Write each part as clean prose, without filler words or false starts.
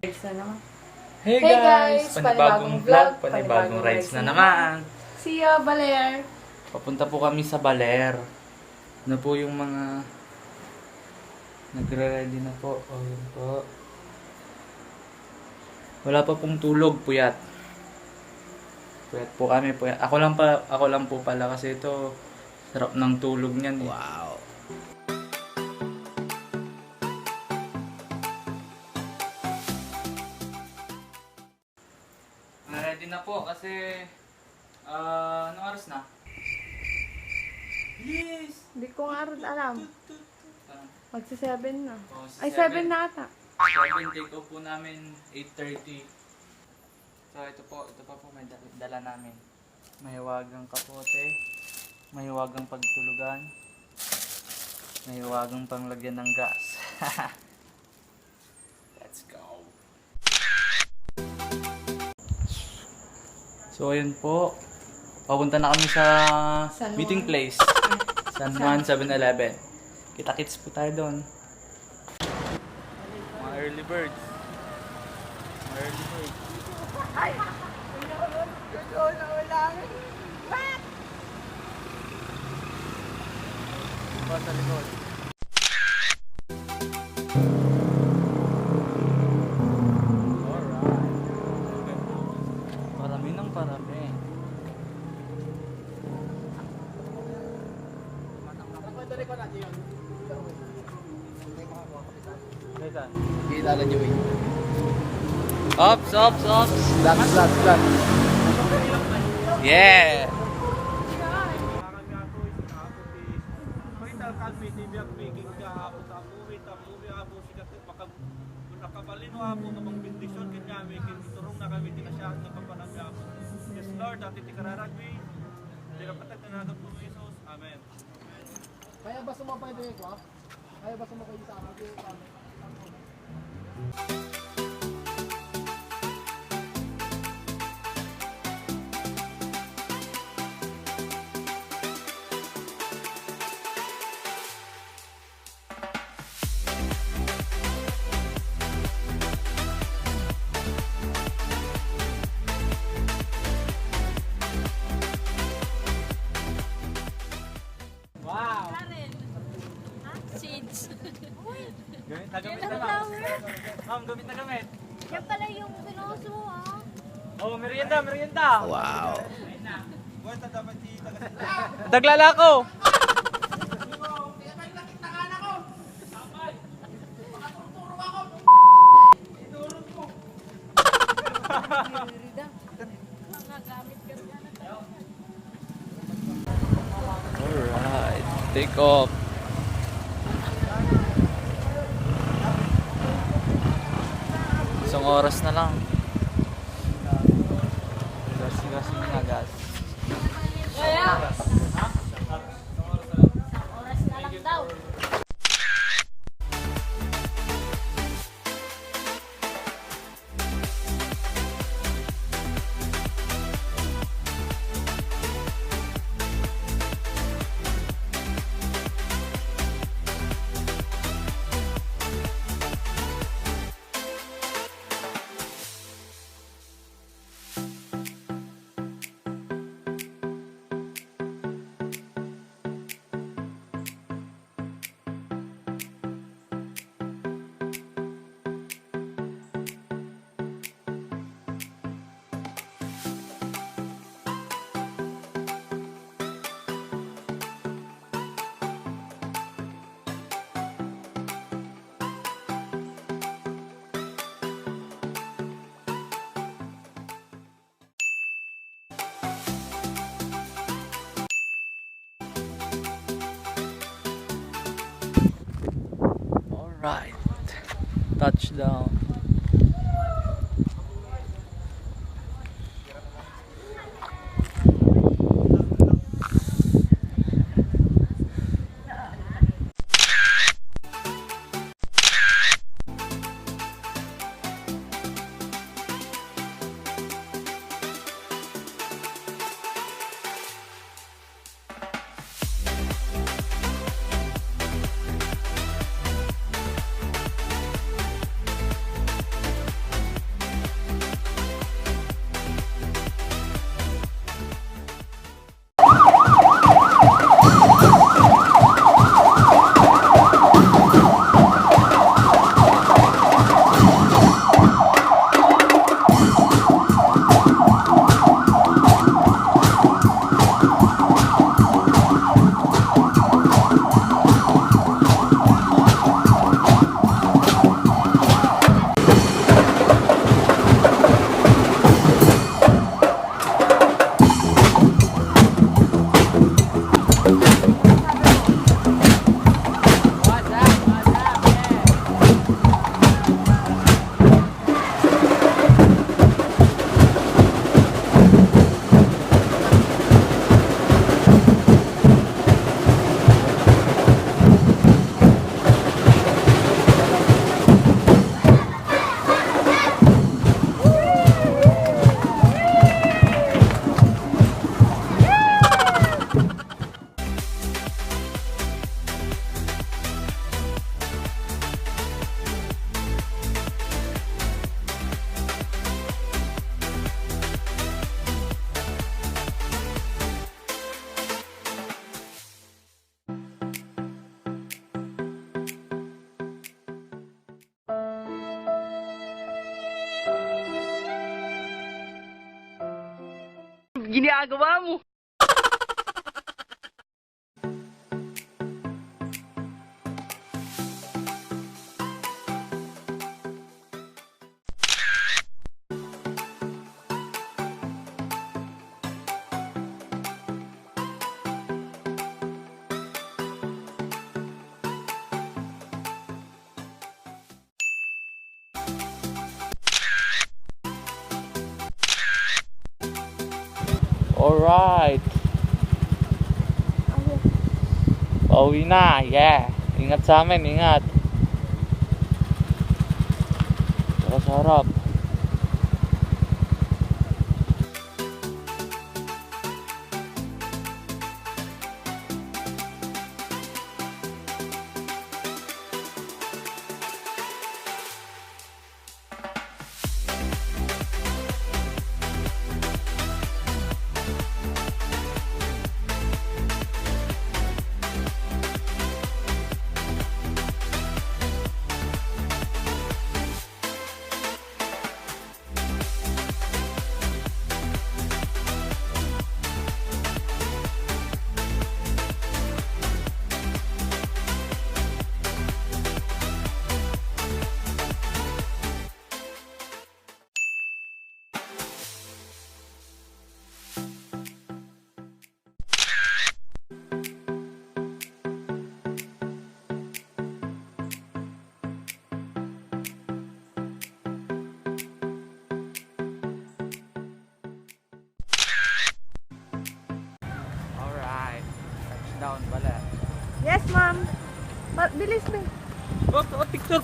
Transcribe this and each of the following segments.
Hey guys! Panibagong vlog, panibagong rides na naman. See you, Baler! Papunta po kami sa Baler. Ano po yung mga nagre-ready na po. O yun po. Wala pa pong tulog, puyat. Puyat po kami, puyat. Ako lang po pala kasi ito sarap ng tulog niyan eh. Wow. Ready na po kasi anong oras na? Yes! Hindi ko nga alam. Magsi-7 na. Oh, Ay, 7 na ata. 7, take off po namin 8:30. So ito pa po may dala namin. Mahiwagang kapote, mahiwagang pagtulugan, mahiwagang panglagyan ng gas. Let's go! So ayun po, papunta na kami sa meeting place. San Juan 7-Eleven. Kita-kits po tayo doon. Mga early birds. Mga early birds. Ay! Back! Pa sa likod. Alright. Parami ng parami. Kilala nyo eh. Ops! Flat. Yeah! Amen. Kaya ba sumapay din ko? Kaya ba sumapay sa akin? Wow! Seeds. Gamit na ma'am. Ma'am, gamit na gamit. Yan pala yung pinuso mo, ah. Oh, merienda! Wow. Daglala ko! Alright, take off. Isang oras na lang. Gas na gas. Oras na lang daw. Alright. Touchdown. ginagawa mo? Alright. Pauwi na. Yeah. Ingat sa amin. Ingat. Saka sa harap. Down, Baler. Yes, ma'am. Bilis na. Oh, picture.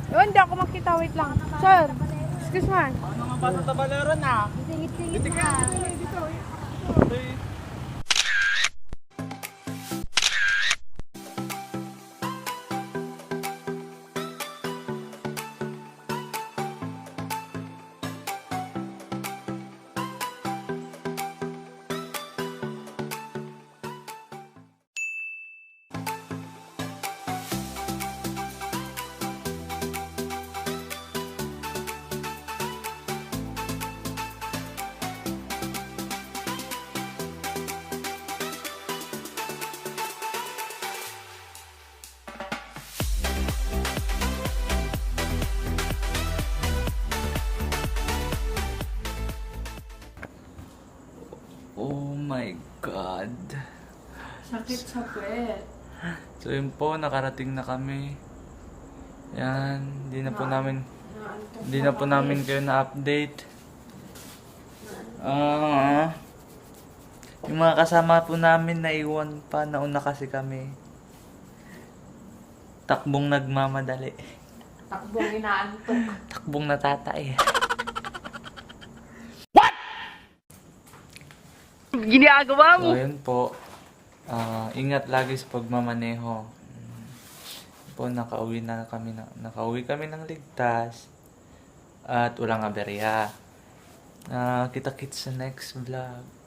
Oh, hindi ako makita. Wait lang. Sir, excuse me. Ano nga bata sa Baleron na? Singit-singit na. Oh my God. Sakit sa puwet. So yun po, nakarating na kami. Yan, hindi na po namin kayo na-update. Yung mga kasama po namin naiwan pa, nauna kasi kami. Takbong nagmamadali. Takbong inaantok. Takbong natatay. Ginagawa So yun po, ingat lagi sa pagmamaneho. Po, nakauwi kami ng ligtas at walang aberya. Kita-kits sa next vlog.